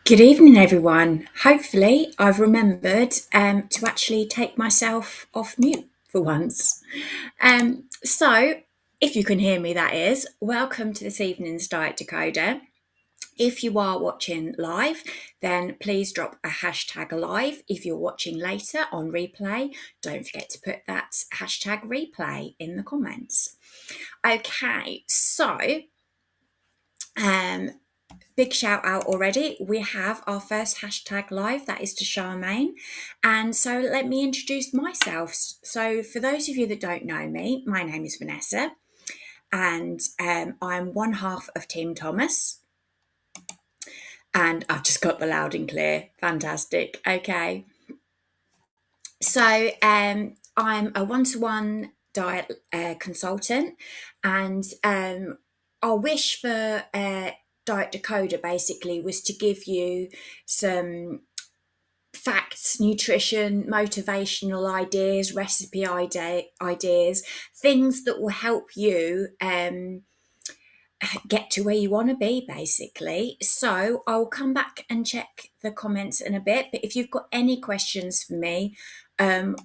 Good evening, everyone. Hopefully, I've remembered to actually take myself off mute for once. So, if you can hear me, that is, welcome to this evening's Diet Decoder. If you are watching live, then please drop a hashtag live. If you're watching later on replay, don't forget to put that hashtag replay in the comments. Okay, so big shout out already. We have our first hashtag live, that is to Charmaine. And so let me introduce myself. So, for those of you that don't know me, my name is Vanessa, and I'm one half of Team Thomas. And I've just got the loud and clear. Fantastic. Okay. So, I'm a one-to-one diet consultant, and our wish for Diet Decoder basically was to give you some facts, nutrition, motivational ideas, ideas, things that will help you get to where you want to be, basically. So I'll come back and check the comments in a bit. But if you've got any questions for me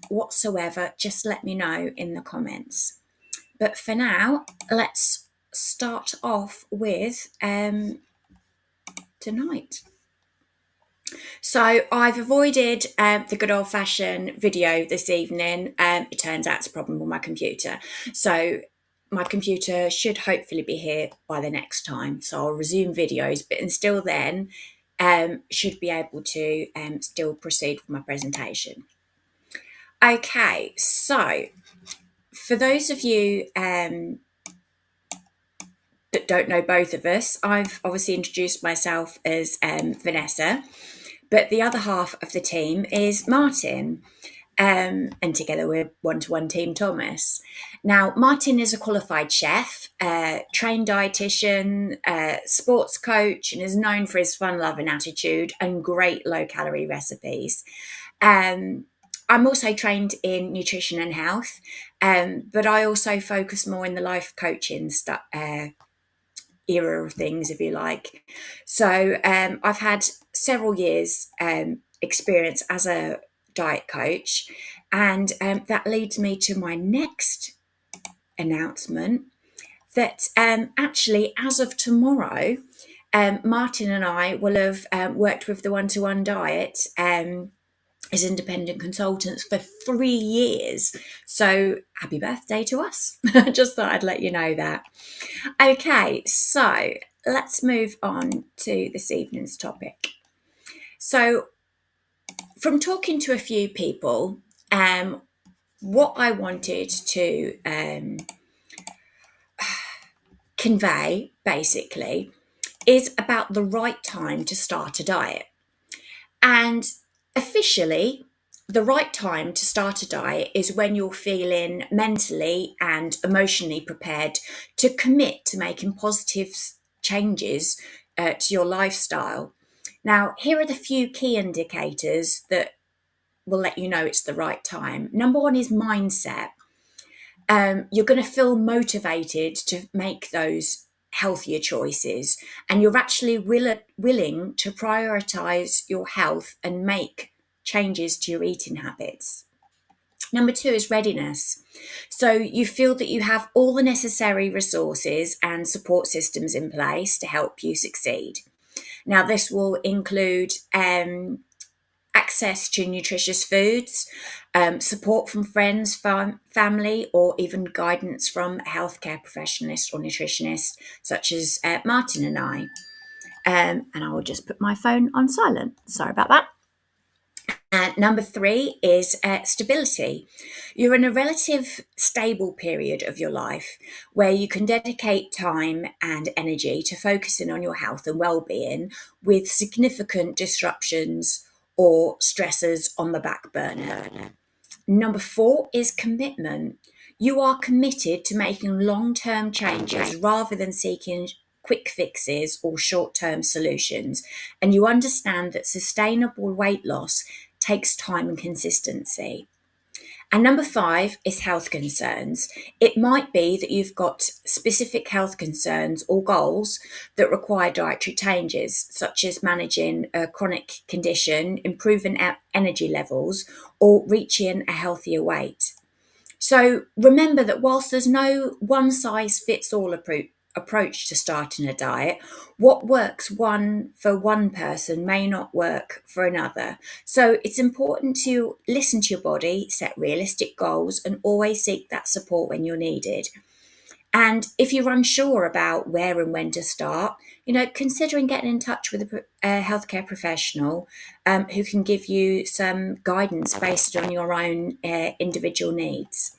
whatsoever, just let me know in the comments. But for now, let's start off with tonight. So I've avoided the good old-fashioned video this evening. It turns out it's a problem with my computer. So my computer should hopefully be here by the next time. So I'll resume videos, but until then, should be able to still proceed with my presentation. Okay, so for those of you that don't know both of us, I've obviously introduced myself as Vanessa. But the other half of the team is Martin, and together we're one-to-one Team Thomas. Now, Martin is a qualified chef, trained dietitian, sports coach, and is known for his fun-loving attitude and great low-calorie recipes. I'm also trained in nutrition and health, but I also focus more in the life coaching stuff. Era of things, if you like. So I've had several years experience as a diet coach, and that leads me to my next announcement that actually, as of tomorrow, Martin and I will have worked with the one-to-one diet as independent consultants for 3 years. So happy birthday to us. Just thought I'd let you know that. Okay, so let's move on to this evening's topic. So from talking to a few people, what I wanted to convey basically is about the right time to start a diet. And officially, the right time to start a diet is when you're feeling mentally and emotionally prepared to commit to making positive changes to your lifestyle. Now, here are the few key indicators that will let you know it's the right time. Number one is mindset. You're going to feel motivated to make those healthier choices, and you're actually willing to prioritize your health and make changes to your eating habits. Number two is readiness. So you feel that you have all the necessary resources and support systems in place to help you succeed. Now, this will include access to nutritious foods, support from friends, family, or even guidance from a healthcare professionalist or nutritionist, such as Martin and I. And I will just put my phone on silent. Sorry about that. Number three is stability. You're in a relative stable period of your life where you can dedicate time and energy to focusing on your health and well-being with significant disruptions or stressors on the back burner. Number four is commitment. You are committed to making long-term changes rather than seeking quick fixes or short-term solutions. And you understand that sustainable weight loss takes time and consistency. And number 5 is health concerns. It might be that you've got specific health concerns or goals that require dietary changes, such as managing a chronic condition, improving energy levels, or reaching a healthier weight. So remember that whilst there's no one size fits all approach to starting a diet, what works for one person may not work for another. So it's important to listen to your body, set realistic goals, and always seek that support when you're needed. And if you're unsure about where and when to start, considering getting in touch with a healthcare professional who can give you some guidance based on your own individual needs.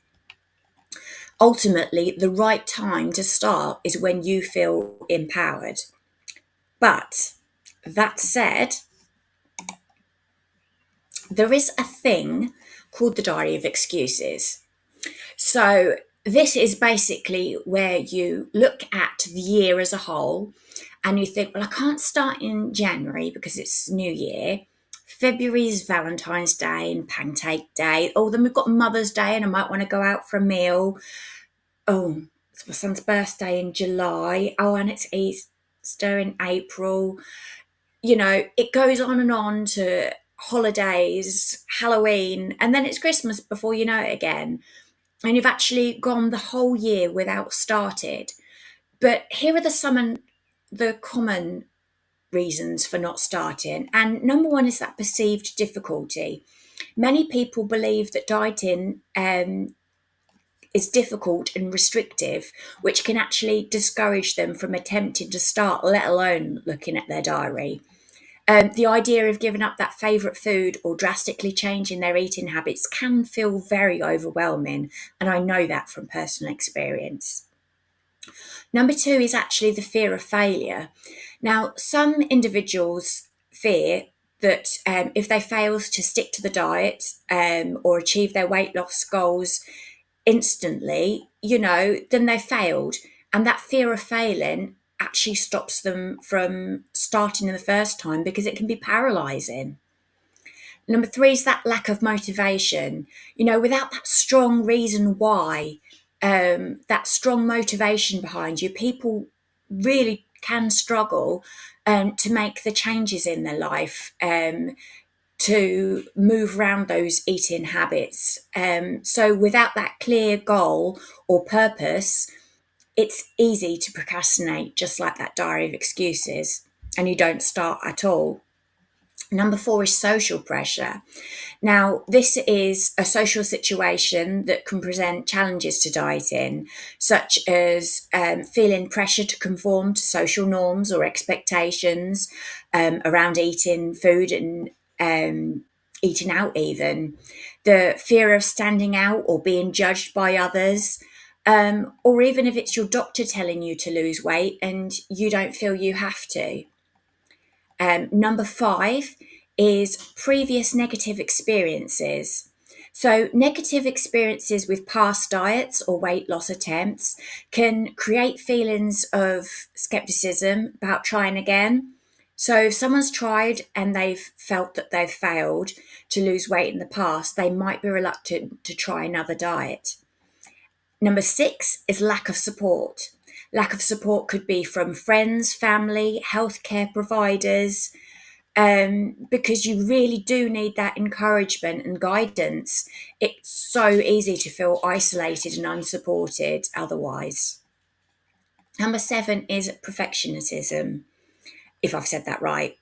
Ultimately, the right time to start is when you feel empowered. But that said, there is a thing called the diary of excuses. So, this is basically where you look at the year as a whole and you think, well, I can't start in January because it's New Year. February is Valentine's Day and Pancake Day. Oh, then we've got Mother's Day and I might want to go out for a meal. Oh, it's my son's birthday in July. Oh, and it's Easter in April. It goes on to holidays, Halloween, and then it's Christmas before you know it again. And you've actually gone the whole year without started. But here are the common reasons for not starting. And number one is that perceived difficulty. Many people believe that dieting is difficult and restrictive, which can actually discourage them from attempting to start, let alone looking at their diary. The idea of giving up that favourite food or drastically changing their eating habits can feel very overwhelming, and I know that from personal experience. Number 2 is actually the fear of failure. Now, some individuals fear that if they fail to stick to the diet or achieve their weight loss goals instantly, then they failed. And that fear of failing actually stops them from starting in the first time because it can be paralyzing. Number 3 is that lack of motivation. Without that strong reason why, that strong motivation behind you, people really can struggle to make the changes in their life, to move around those eating habits. So without that clear goal or purpose, it's easy to procrastinate, just like that diary of excuses, and you don't start at all. Number 4 is social pressure. Now, this is a social situation that can present challenges to dieting, such as feeling pressure to conform to social norms or expectations around eating food and eating out, even. The fear of standing out or being judged by others, or even if it's your doctor telling you to lose weight and you don't feel you have to. Number 5 is previous negative experiences. So, negative experiences with past diets or weight loss attempts can create feelings of skepticism about trying again. So, if someone's tried and they've felt that they've failed to lose weight in the past, they might be reluctant to try another diet. Number 6 is lack of support. Lack of support could be from friends, family, healthcare providers, because you really do need that encouragement and guidance. It's so easy to feel isolated and unsupported otherwise. Number 7 is perfectionism, if I've said that right.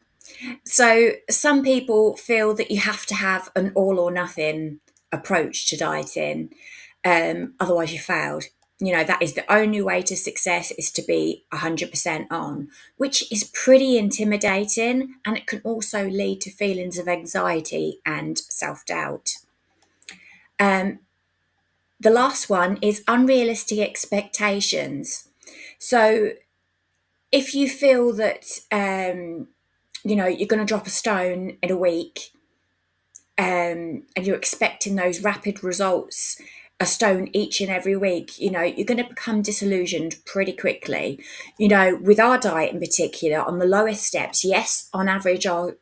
So some people feel that you have to have an all or nothing approach to dieting, otherwise you failed. That is the only way to success is to be 100% on, which is pretty intimidating, and it can also lead to feelings of anxiety and self-doubt. The last one is unrealistic expectations. So if you feel that you're going to drop a stone in a week, and you're expecting those rapid results, a stone each and every week, you're going to become disillusioned pretty quickly. With our diet in particular, on the lowest steps, yes, on average, our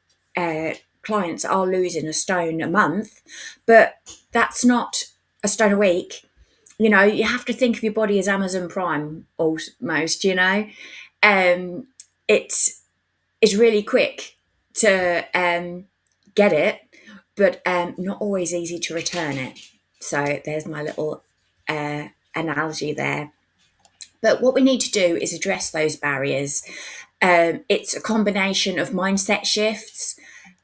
clients are losing a stone a month, but that's not a stone a week, you have to think of your body as Amazon Prime almost, it's really quick to get it, but not always easy to return it. So there's my little analogy there. But what we need to do is address those barriers. It's a combination of mindset shifts,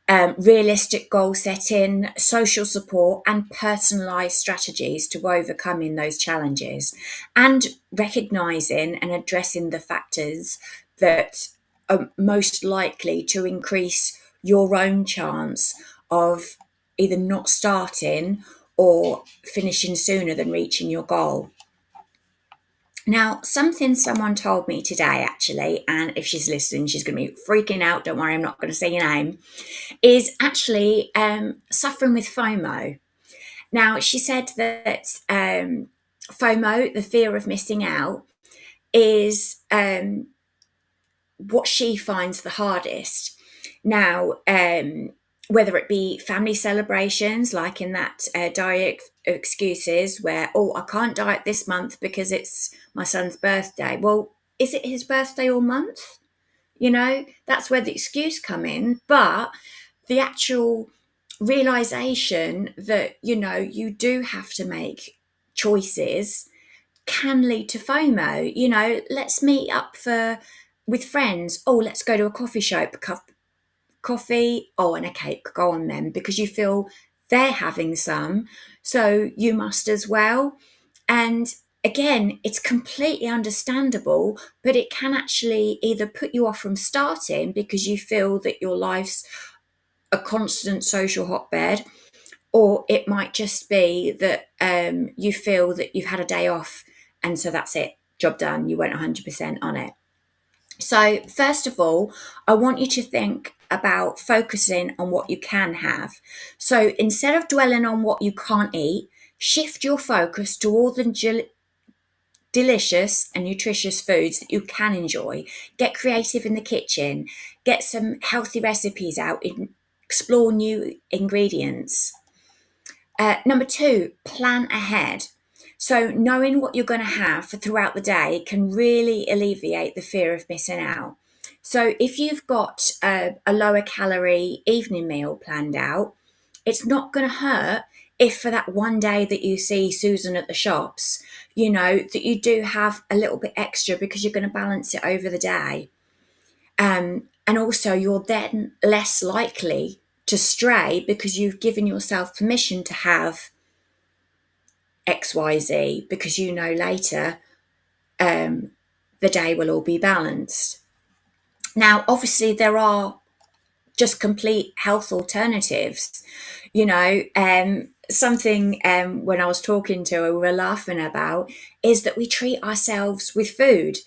realistic goal setting, social support, and personalised strategies to overcoming those challenges, and recognising and addressing the factors that are most likely to increase your own chance of either not starting or finishing sooner than reaching your goal. Now, something someone told me today, actually, and if she's listening, she's going to be freaking out. Don't worry, I'm not going to say your name, is actually suffering with FOMO. Now, she said that FOMO, the fear of missing out, is what she finds the hardest. Now, whether it be family celebrations, like in that diet excuses where, oh, I can't diet this month because it's my son's birthday. Well, is it his birthday all month? That's where the excuse come in. But the actual realization that, you do have to make choices can lead to FOMO. Let's meet up with friends. Oh, let's go to a coffee shop, coffee, oh, and a cake. Go on then, because you feel they're having some, so you must as well. And again, it's completely understandable, but it can actually either put you off from starting because you feel that your life's a constant social hotbed, or it might just be that you feel that you've had a day off and so that's it, job done, you went 100% on it. So first of all, I want you to think about focusing on what you can have. So instead of dwelling on what you can't eat, shift your focus to all the delicious and nutritious foods that you can enjoy. Get creative in the kitchen, get some healthy recipes out, explore new ingredients. Number 2, plan ahead. So knowing what you're going to have for throughout the day can really alleviate the fear of missing out. So if you've got a lower calorie evening meal planned out, it's not going to hurt if for that one day that you see Susan at the shops, that you do have a little bit extra because you're going to balance it over the day. And also you're then less likely to stray because you've given yourself permission to have XYZ, because later the day will all be balanced. Now, obviously, there are just complete health alternatives. Something when I was talking to her, we were laughing about is that we treat ourselves with food.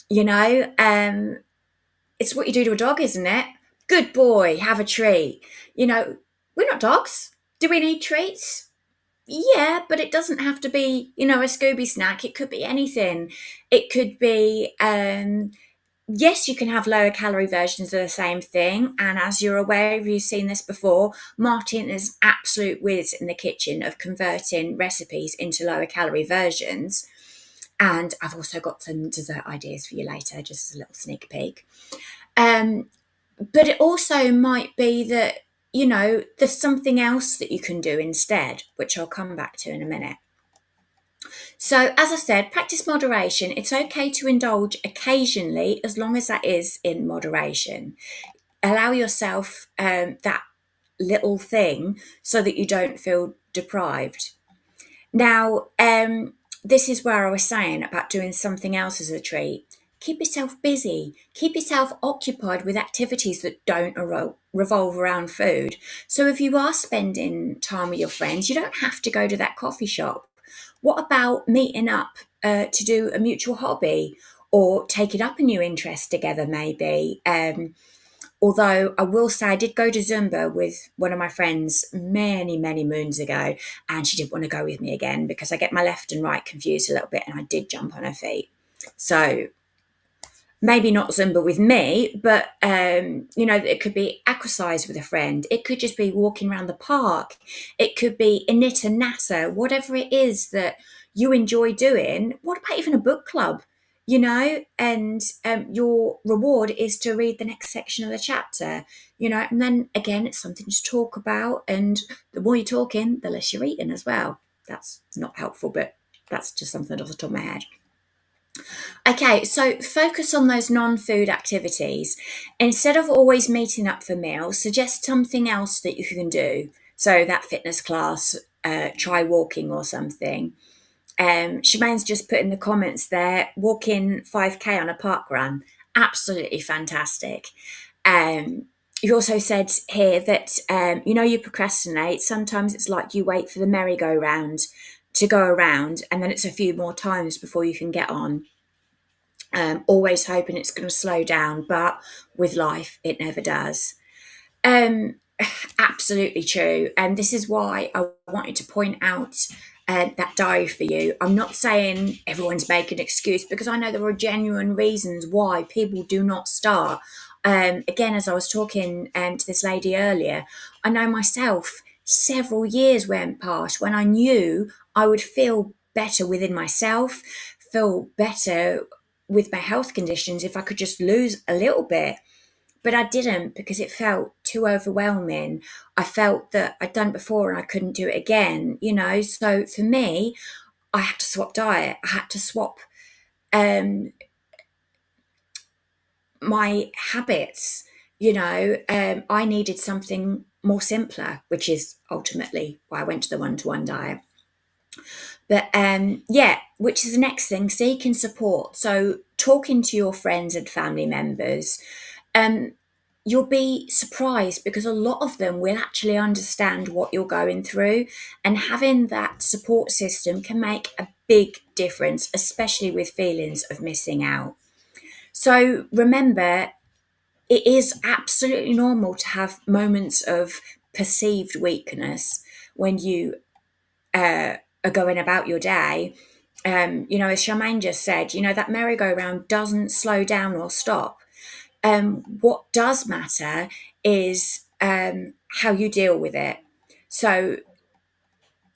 It's what you do to a dog, isn't it? Good boy, have a treat. We're not dogs. Do we need treats? Yeah, but it doesn't have to be, a Scooby snack. It could be anything. It could be, yes, you can have lower calorie versions of the same thing. And as you're aware, if you've seen this before, Martin is absolute whiz in the kitchen of converting recipes into lower calorie versions. And I've also got some dessert ideas for you later, just as a little sneak peek. But it also might be that, there's something else that you can do instead, which I'll come back to in a minute. So as I said, practice moderation. It's okay to indulge occasionally, as long as that is in moderation. Allow yourself that little thing so that you don't feel deprived. Now, this is where I was saying about doing something else as a treat. Keep yourself busy. Keep yourself occupied with activities that don't revolve around food. So if you are spending time with your friends, you don't have to go to that coffee shop. What about meeting up to do a mutual hobby, or taking up a new interest together maybe? Although I will say I did go to Zumba with one of my friends many, many moons ago, and she didn't want to go with me again because I get my left and right confused a little bit, and I did jump on her feet. So maybe not Zumba with me, but it could be exercise with a friend. It could just be walking around the park. It could be Inita Nasa, whatever it is that you enjoy doing. What about even a book club? And your reward is to read the next section of the chapter. And then again, it's something to talk about. And the more you're talking, the less you're eating as well. That's not helpful, but that's just something off the top of my head. Okay, so focus on those non-food activities. Instead of always meeting up for meals, suggest something else that you can do. So that fitness class, try walking or something. Shemaine's just put in the comments there, walking 5K on a park run. Absolutely fantastic. You also said here that, you procrastinate. Sometimes it's like you wait for the merry-go-round to go around, and then it's a few more times before you can get on. Always hoping it's going to slow down, but with life, it never does. Absolutely true. And this is why I wanted to point out that diary for you. I'm not saying everyone's making an excuse, because I know there are genuine reasons why people do not start. Again, as I was talking to this lady earlier, I know myself, several years went past when I knew I would feel better within myself, feel better with my health conditions if I could just lose a little bit. But I didn't, because it felt too overwhelming. I felt that I'd done it before and I couldn't do it again, So for me, I had to swap diet. I had to swap my habits. I needed something more simpler, which is ultimately why I went to the one-to-one diet. But which is the next thing, seeking support. So talking to your friends and family members. You'll be surprised, because a lot of them will actually understand what you're going through, and having that support system can make a big difference, especially with feelings of missing out. So remember, it is absolutely normal to have moments of perceived weakness when you are going about your day. As Charmaine just said, that merry-go-round doesn't slow down or stop. What does matter is how you deal with it. So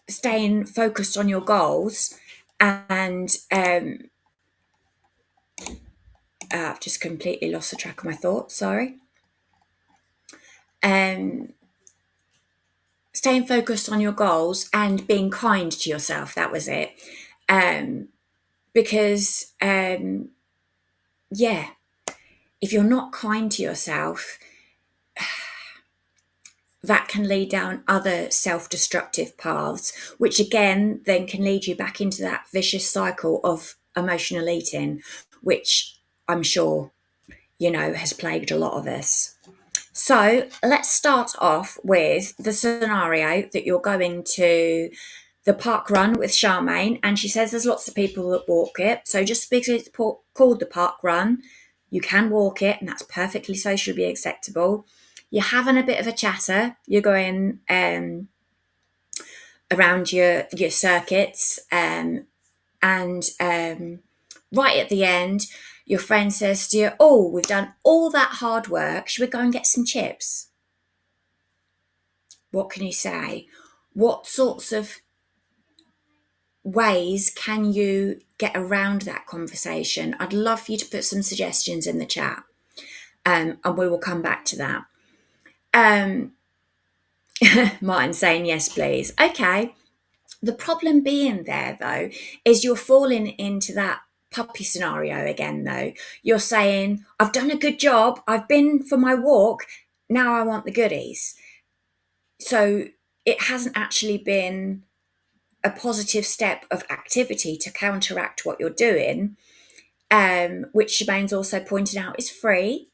staying focused on your goals, and I've just completely lost the track of my thoughts, sorry. Staying focused on your goals and being kind to yourself, that was it. Because if you're not kind to yourself, that can lead down other self-destructive paths, which again then can lead you back into that vicious cycle of emotional eating, which I'm sure has plagued a lot of us. So let's start off with the scenario that you're going to the park run with Charmaine, and she says there's lots of people that walk it. So just because it's called the park run, you can walk it, and that's perfectly socially acceptable. You're having a bit of a chatter. You're going around your circuits, and right at the end, your friend says to you, "Oh, we've done all that hard work. Should we go and get some chips?" What can you say? What sorts of ways can you get around that conversation? I'd love for you to put some suggestions in the chat, and we will come back to that. Martin saying yes, please. Okay. The problem being there, though, is you're falling into that puppy scenario again, though. You're saying, I've done a good job. I've been for my walk. Now I want the goodies. So it hasn't actually been a positive step of activity to counteract what you're doing, which Shemaine's also pointed out is free.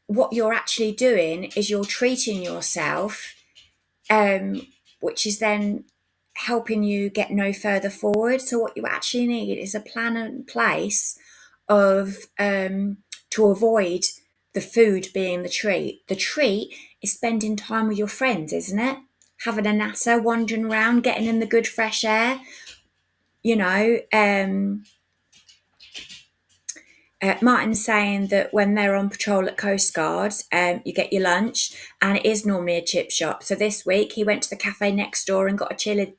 What you're actually doing is you're treating yourself, which is then helping you get no further forward. So what you actually need is a plan in place of to avoid the food being the treat. The treat is spending time with your friends, isn't it? Having a natter, wandering around, getting in the good fresh air, Martin's saying that when they're on patrol at Coast Guard, you get your lunch, and it is normally a chip shop. So this week he went to the cafe next door and got a chili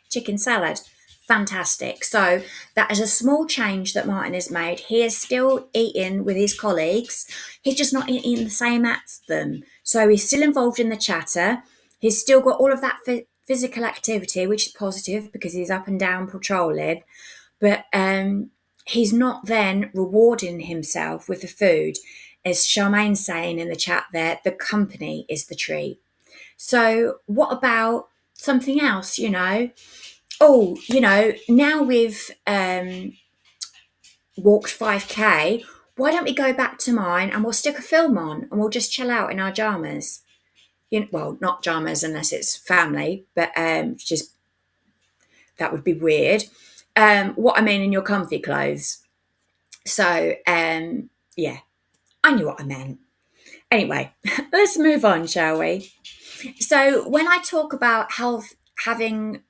chicken salad. Fantastic. So that is a small change that Martin has made. He is still eating with his colleagues. He's just not eating the same as them. So he's still involved in the chatter. He's still got all of that physical activity, which is positive because he's up and down patrolling. But he's not then rewarding himself with the food. As Charmaine's saying in the chat there, the company is the treat. So what about something else, Oh, now we've walked 5K, why don't we go back to mine and we'll stick a film on and we'll just chill out in our jammers? Well, not jammers unless it's family, but just that would be weird. What I mean in your comfy clothes. So, yeah, I knew what I meant. Anyway, let's move on, shall we? So when I talk about health, having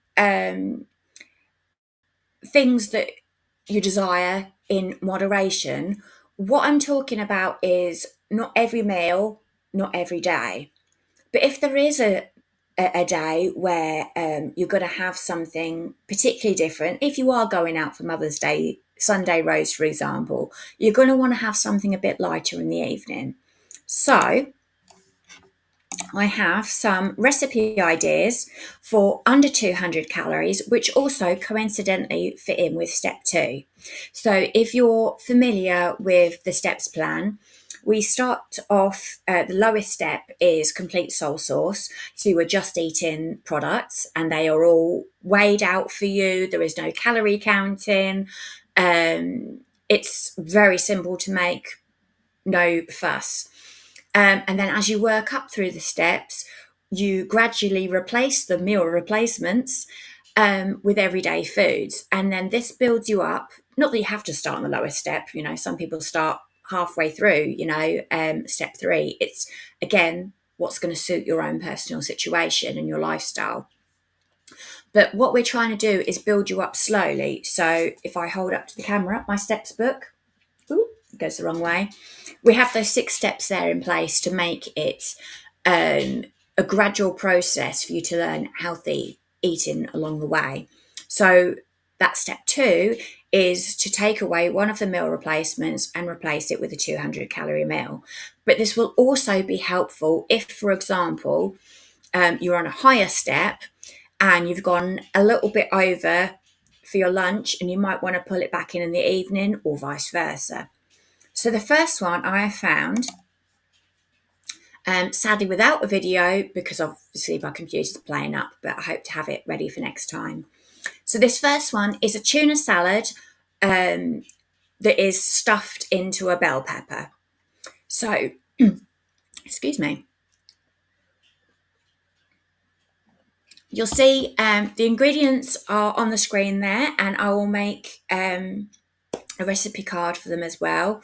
things that you desire in moderation, what I'm talking about is not every meal, not every day. But if there is a day where you're going to have something particularly different, if you are going out for Mother's Day, Sunday roast, for example, you're going to want to have something a bit lighter in the evening. So I have some recipe ideas for under 200 calories, which also coincidentally fit in with step 2. So if you're familiar with the steps plan, we start off, the lowest step is complete sole source. So you are just eating products and they are all weighed out for you. There is no calorie counting. It's very simple to make, no fuss. And then as you work up through the steps, you gradually replace the meal replacements with everyday foods. And then this builds you up. Not that you have to start on the lowest step. Some people start halfway through, step 3. It's, again, what's going to suit your own personal situation and your lifestyle. But what we're trying to do is build you up slowly. So if I hold up to the camera, my steps book, it goes the wrong way. We have those 6 steps there in place to make it a gradual process for you to learn healthy eating along the way. So that step 2 is to take away one of the meal replacements and replace it with a 200 calorie meal. But this will also be helpful if, for example, you're on a higher step and you've gone a little bit over for your lunch and you might want to pull it back in the evening, or vice versa. So the first one I have found, sadly without a video because obviously my computer's playing up, but I hope to have it ready for next time. So this first one is a tuna salad that is stuffed into a bell pepper. So, excuse me. You'll see the ingredients are on the screen there, and I will make a recipe card for them as well.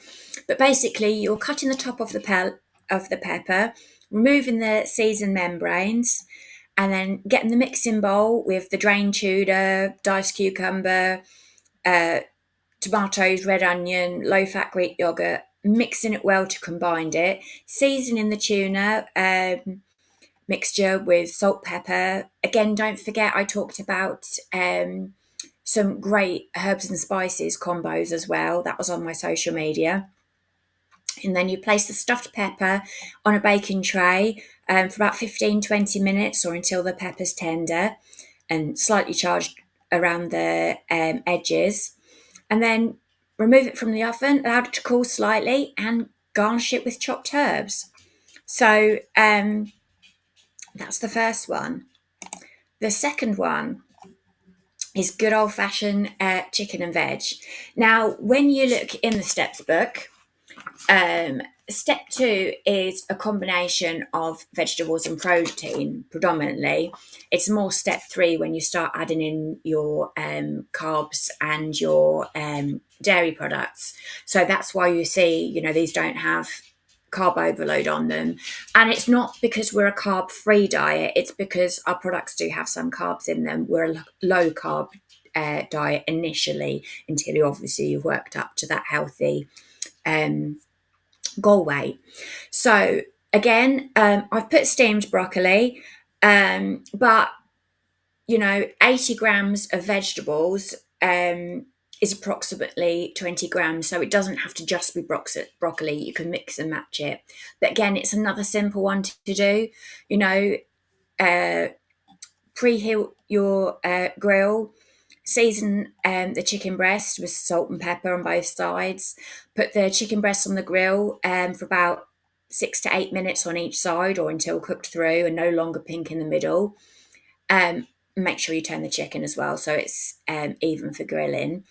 But basically, you're cutting the top of the pepper, removing the seeds and membranes, and then getting the mixing bowl with the drained tuna, diced cucumber, tomatoes, red onion, low-fat Greek yogurt, mixing it well to combine it, seasoning the tuna mixture with salt, pepper. Again, don't forget I talked about some great herbs and spices combos as well. That was on my social media. And then you place the stuffed pepper on a baking tray for about 15-20 minutes, or until the pepper's tender and slightly charged around the edges. And then remove it from the oven, allow it to cool slightly, and garnish it with chopped herbs. So that's the first one. The second one is good old-fashioned chicken and veg. Now, when you look in the steps book, step 2 is a combination of vegetables and protein predominantly. It's more step 3 when you start adding in your carbs and your dairy products. So that's why you see, these don't have carb overload on them. And it's not because we're a carb-free diet, it's because our products do have some carbs in them. We're a low-carb diet initially until you've worked up to that healthy goal weight. So again, I've put steamed broccoli, but 80 grams of vegetables is approximately 20 grams. So it doesn't have to just be broccoli. You can mix and match it. But again, it's another simple one to do. Preheat your grill, season the chicken breast with salt and pepper on both sides. Put the chicken breast on the grill for about 6 to 8 minutes on each side, or until cooked through and no longer pink in the middle. Make sure you turn the chicken as well so it's even for grilling.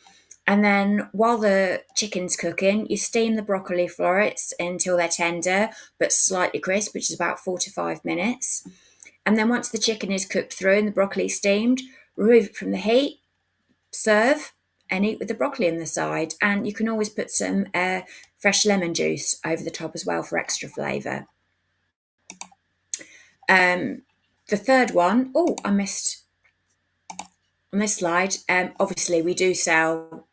And then while the chicken's cooking, you steam the broccoli florets until they're tender but slightly crisp, which is about 4 to 5 minutes. And then once the chicken is cooked through and the broccoli steamed, remove it from the heat, serve, and eat with the broccoli on the side. And you can always put some fresh lemon juice over the top as well for extra flavour. The third one, I missed on this slide. Obviously, we do sell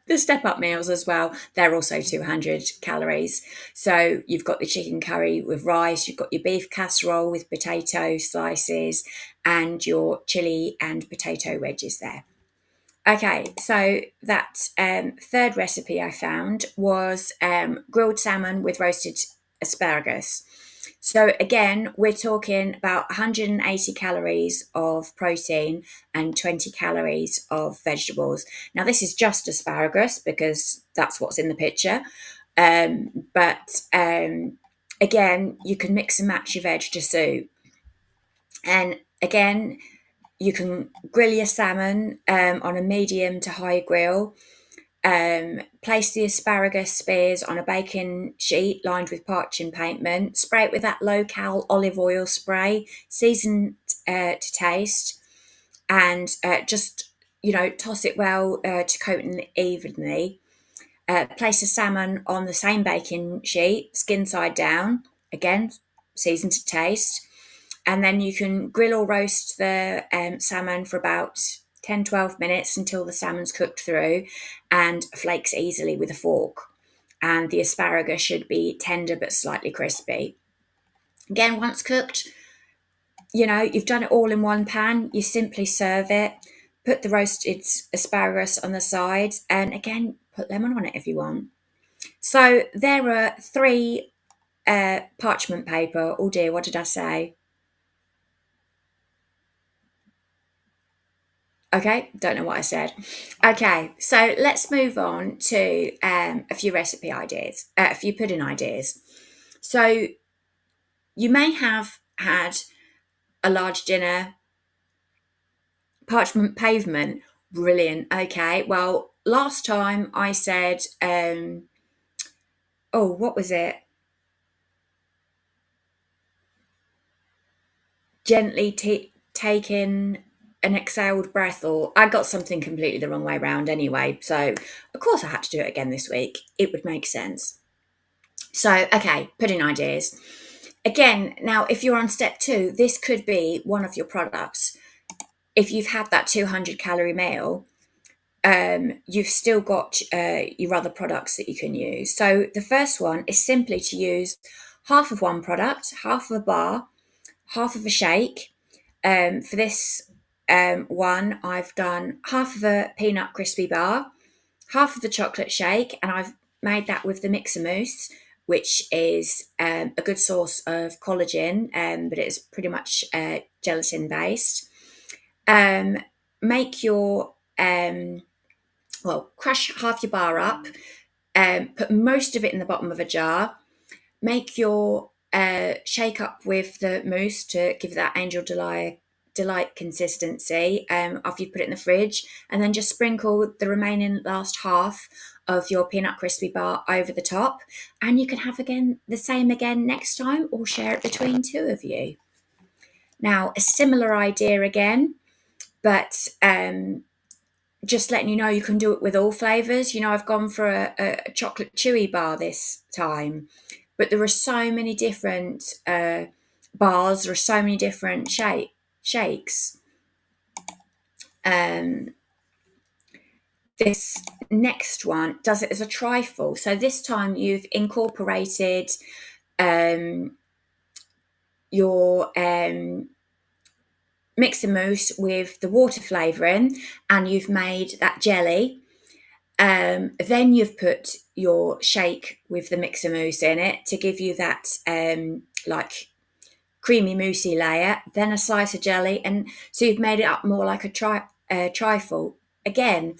the step-up meals as well. They're also 200 calories. So you've got the chicken curry with rice, you've got your beef casserole with potato slices, and your chili and potato wedges there. Okay, so that third recipe I found was grilled salmon with roasted asparagus. So again, we're talking about 180 calories of protein and 20 calories of vegetables. Now, this is just asparagus because that's what's in the picture. But again, you can mix and match your veg to suit. And again, you can grill your salmon on a medium to high grill. Place the asparagus spears on a baking sheet lined with parchment paper. Spray it with that low-cal olive oil spray, seasoned to taste, and just toss it well to coat it evenly. Place the salmon on the same baking sheet, skin side down, again seasoned to taste. And then you can grill or roast the salmon for about 10-12 minutes until the salmon's cooked through and flakes easily with a fork. And the asparagus should be tender but slightly crispy. Again, once cooked, you've done it all in one pan. You simply serve it, put the roasted asparagus on the side, and again, put lemon on it if you want. So there are 3 parchment paper. Oh dear, what did I say? Okay, don't know what I said. Okay, so let's move on to a few recipe ideas, a few pudding ideas. So you may have had a large dinner, parchment pavement, brilliant. Okay, well, last time I said, what was it? Gently take in an exhaled breath, or I got something completely the wrong way around anyway. So of course I had to do it again this week. It would make sense. So, okay, pudding ideas. Again, now if you're on step 2, this could be one of your products. If you've had that 200 calorie meal, you've still got your other products that you can use. So the first one is simply to use half of one product, half of a bar, half of a shake. For this one, I've done half of a peanut crispy bar, half of the chocolate shake, and I've made that with the mixer mousse, which is a good source of collagen, but it's pretty much gelatin based. Make your crush half your bar up, put most of it in the bottom of a jar. Make your shake up with the mousse to give that angel delight consistency after you put it in the fridge, and then just sprinkle the remaining last half of your peanut crispy bar over the top, and you can have the same again next time, or share it between 2 of you. Now, a similar idea again, but just letting you know you can do it with all flavours. I've gone for a chocolate chewy bar this time, but there are so many different bars, there are so many different shakes. this next one does it as a trifle. So this time you've incorporated your mixer mousse with the water flavouring, and you've made that jelly. Then you've put your shake with the mixer mousse in it to give you that like creamy moussey layer, then a slice of jelly, and so you've made it up more like a trifle. Again,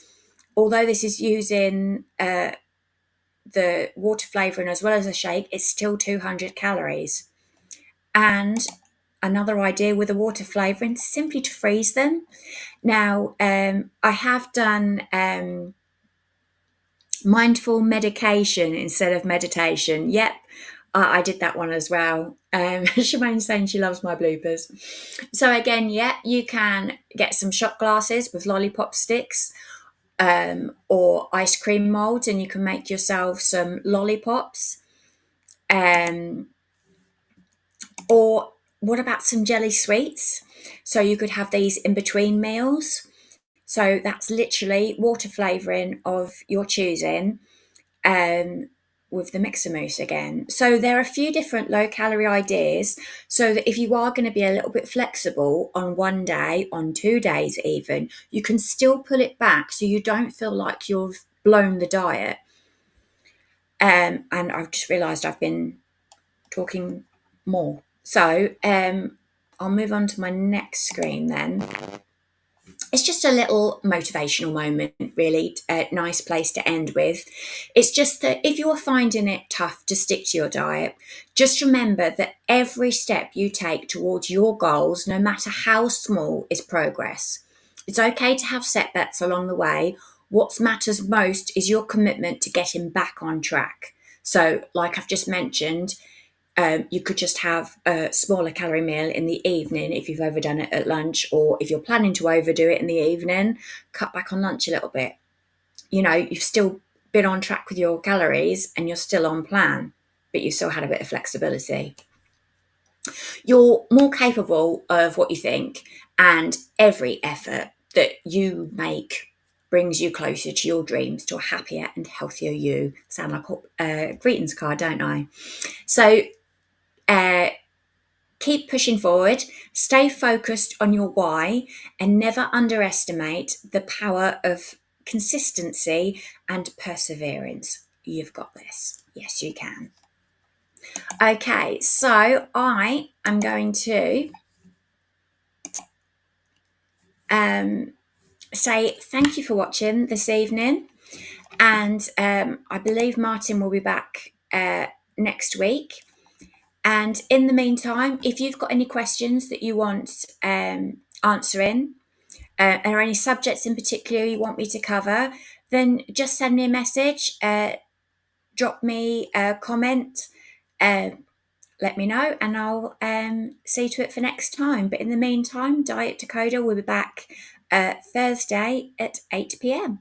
although this is using the water flavouring as well as a shake, it's still 200 calories. And another idea with the water flavouring, simply to freeze them. Now, I have done mindful medication instead of meditation. Yep, I did that one as well. Shemaine's saying she loves my bloopers. So again, yeah, you can get some shot glasses with lollipop sticks or ice cream molds, and you can make yourself some lollipops. Or what about some jelly sweets? So you could have these in between meals. So that's literally water flavouring of your choosing with the mixer mousse again. So there are a few different low calorie ideas, so that if you are going to be a little bit flexible on one day, on 2 days even, you can still pull it back so you don't feel like you've blown the diet. And I've just realised I've been talking more. So I'll move on to my next screen then. It's just a little motivational moment, really, a nice place to end with. It's just that if you're finding it tough to stick to your diet, just remember that every step you take towards your goals, no matter how small, is progress. It's okay to have setbacks along the way. What matters most is your commitment to getting back on track. So, like I've just mentioned, you could just have a smaller calorie meal in the evening if you've overdone it at lunch, or if you're planning to overdo it in the evening, cut back on lunch a little bit. You've still been on track with your calories and you're still on plan, but you still had a bit of flexibility. You're more capable of what you think, and every effort that you make brings you closer to your dreams, to a happier and healthier you. Sound like a greetings card, don't I? So keep pushing forward, stay focused on your why, and never underestimate the power of consistency and perseverance. You've got this. Yes, you can. Okay, so I am going to say thank you for watching this evening, and I believe Martin will be back next week. And in the meantime, if you've got any questions that you want answering, or any subjects in particular you want me to cover, then just send me a message, drop me a comment, let me know, and I'll see to it for next time. But in the meantime, Diet Decoder will be back Thursday at 8 p.m.